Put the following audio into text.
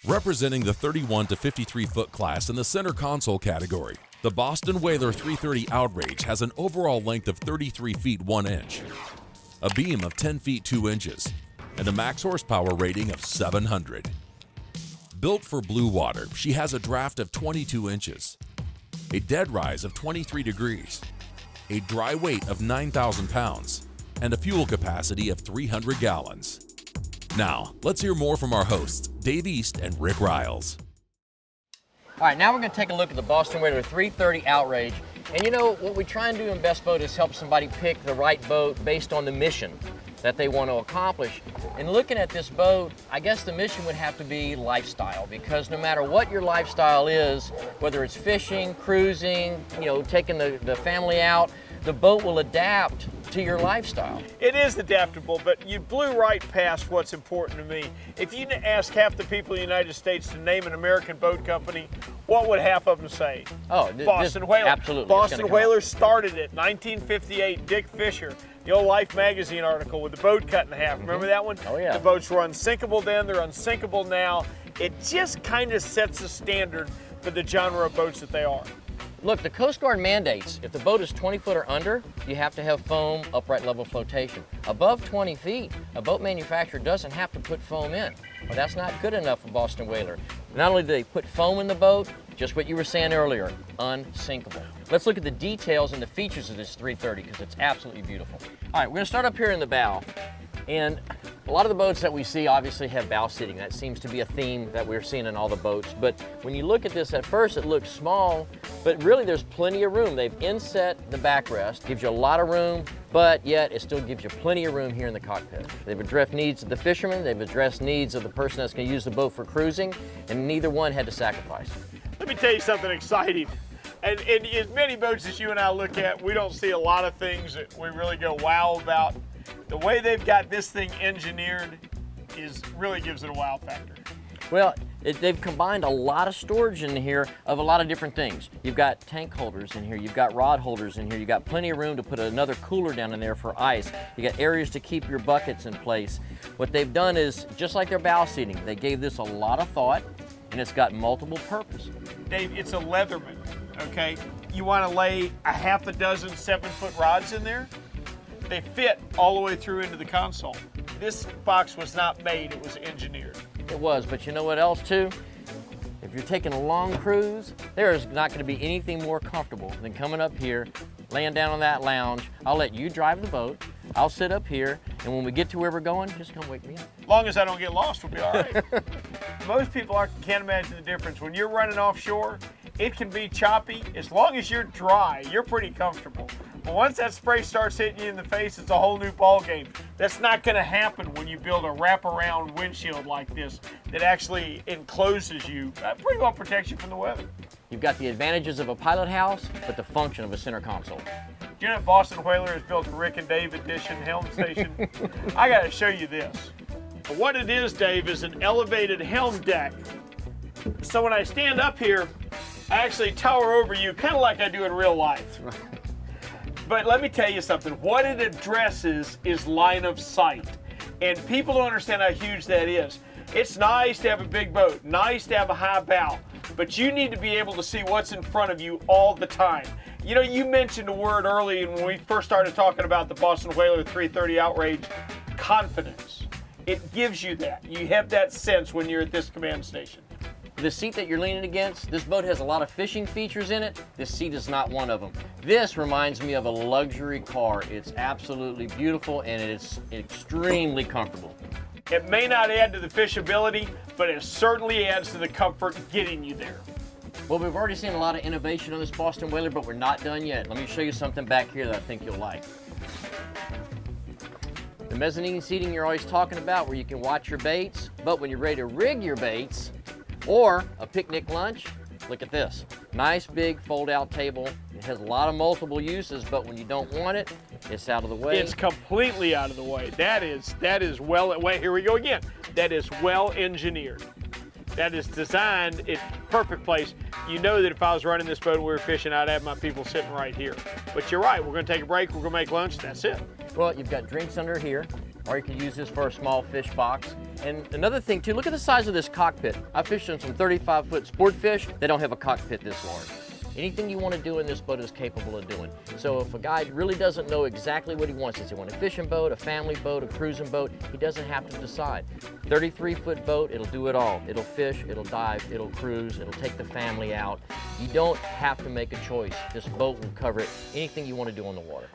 Representing the 31 to 53 foot class in the center console category, the Boston Whaler 330 Outrage has an overall length of 33 feet 1 inch, a beam of 10 feet 2 inches, and a max horsepower rating of 700. Built for blue water, she has a draft of 22 inches, a dead rise of 23 degrees, a dry weight of 9,000 pounds, and a fuel capacity of 300 gallons. Now, let's hear more from our hosts, Dave East and Rick Riles. All right, now we're going to take a look at the Boston Whaler 330 Outrage. And you know, what we try and do in Best Boat is help somebody pick the right boat based on the mission that they want to accomplish. And looking at this boat, I guess the mission would have to be lifestyle, because no matter what your lifestyle is, whether it's fishing, cruising, you know, taking the family out, the boat will adapt to your lifestyle. It is adaptable, but you blew right past what's important to me. If you ask half the people in the United States to name an American boat company, what would half of them say? Oh, Boston Whaler. Absolutely. Boston Whaler started it, 1958, Dick Fisher. The old Life magazine article with the boat cut in half. Remember that one? Oh, yeah. The boats were unsinkable then, they're unsinkable now. It just kind of sets a standard for the genre of boats that they are. Look, the Coast Guard mandates, if the boat is 20 foot or under, you have to have foam upright level flotation. Above 20 feet, a boat manufacturer doesn't have to put foam in. Well, that's not good enough for Boston Whaler. Not only do they put foam in the boat, just what you were saying earlier, unsinkable. Let's look at the details and the features of this 330, because it's absolutely beautiful. All right, we're gonna start up here in the bow. And a lot of the boats that we see obviously have bow seating. That seems to be a theme that we're seeing in all the boats. But when you look at this at first, it looks small, but really there's plenty of room. They've inset the backrest, gives you a lot of room, but yet it still gives you plenty of room here in the cockpit. They've addressed needs of the fishermen, they've addressed needs of the person that's gonna use the boat for cruising, and neither one had to sacrifice. Let me tell you something exciting. And as many boats as you and I look at, we don't see a lot of things that we really go wow about. The way they've got this thing engineered really gives it a wow factor. Well, they've combined a lot of storage in here of a lot of different things. You've got tank holders in here, you've got rod holders in here, you've got plenty of room to put another cooler down in there for ice. You got areas to keep your buckets in place. What they've done is, just like their bow seating, they gave this a lot of thought, and it's got multiple purpose. Dave, it's a Leatherman, okay? You want to lay a half a dozen 7-foot rods in there? They fit all the way through into the console. This box was not made, it was engineered. It was, but you know what else too? If you're taking a long cruise, there is not going to be anything more comfortable than coming up here, laying down on that lounge. I'll let you drive the boat, I'll sit up here, and when we get to where we're going, just come wake me up. As long as I don't get lost, we'll be all right. Most people can't imagine the difference. When you're running offshore, it can be choppy. As long as you're dry, you're pretty comfortable. But once that spray starts hitting you in the face, it's a whole new ball game. That's not going to happen when you build a wraparound windshield like this that actually encloses you. That pretty well protects you from the weather. You've got the advantages of a pilot house, but the function of a center console. Do you know that Boston Whaler has built a Rick and Dave edition Helm station? I got to show you this. What it is, Dave, is an elevated helm deck. So when I stand up here, I actually tower over you, kind of like I do in real life. But let me tell you something. What it addresses is line of sight. And people don't understand how huge that is. It's nice to have a big boat, nice to have a high bow, but you need to be able to see what's in front of you all the time. You know, you mentioned a word early when we first started talking about the Boston Whaler 330 Outrage, confidence. It gives you that. You have that sense when you're at this command station. The seat that you're leaning against, this boat has a lot of fishing features in it. This seat is not one of them. This reminds me of a luxury car. It's absolutely beautiful and it's extremely comfortable. It may not add to the fishability, but it certainly adds to the comfort getting you there. Well, we've already seen a lot of innovation on this Boston Whaler, but we're not done yet. Let me show you something back here that I think you'll like. The mezzanine seating you're always talking about, where you can watch your baits, but when you're ready to rig your baits, or a picnic lunch, look at this. Nice big fold-out table. It has a lot of multiple uses, but when you don't want it, it's out of the way. It's completely out of the way. That is well, wait, here we go again. That is well engineered. That is designed in perfect place. You know that if I was running this boat and we were fishing, I'd have my people sitting right here. But you're right, we're gonna take a break, we're gonna make lunch, that's it. Well, you've got drinks under here, or you could use this for a small fish box. And another thing too, look at the size of this cockpit. I fished on some 35-foot sport fish. They don't have a cockpit this large. Anything you want to do in this boat is capable of doing. So if a guy really doesn't know exactly what he wants, does he want a fishing boat, a family boat, a cruising boat, he doesn't have to decide. 33-foot boat, it'll do it all. It'll fish, it'll dive, it'll cruise, it'll take the family out. You don't have to make a choice. This boat will cover anything you want to do on the water.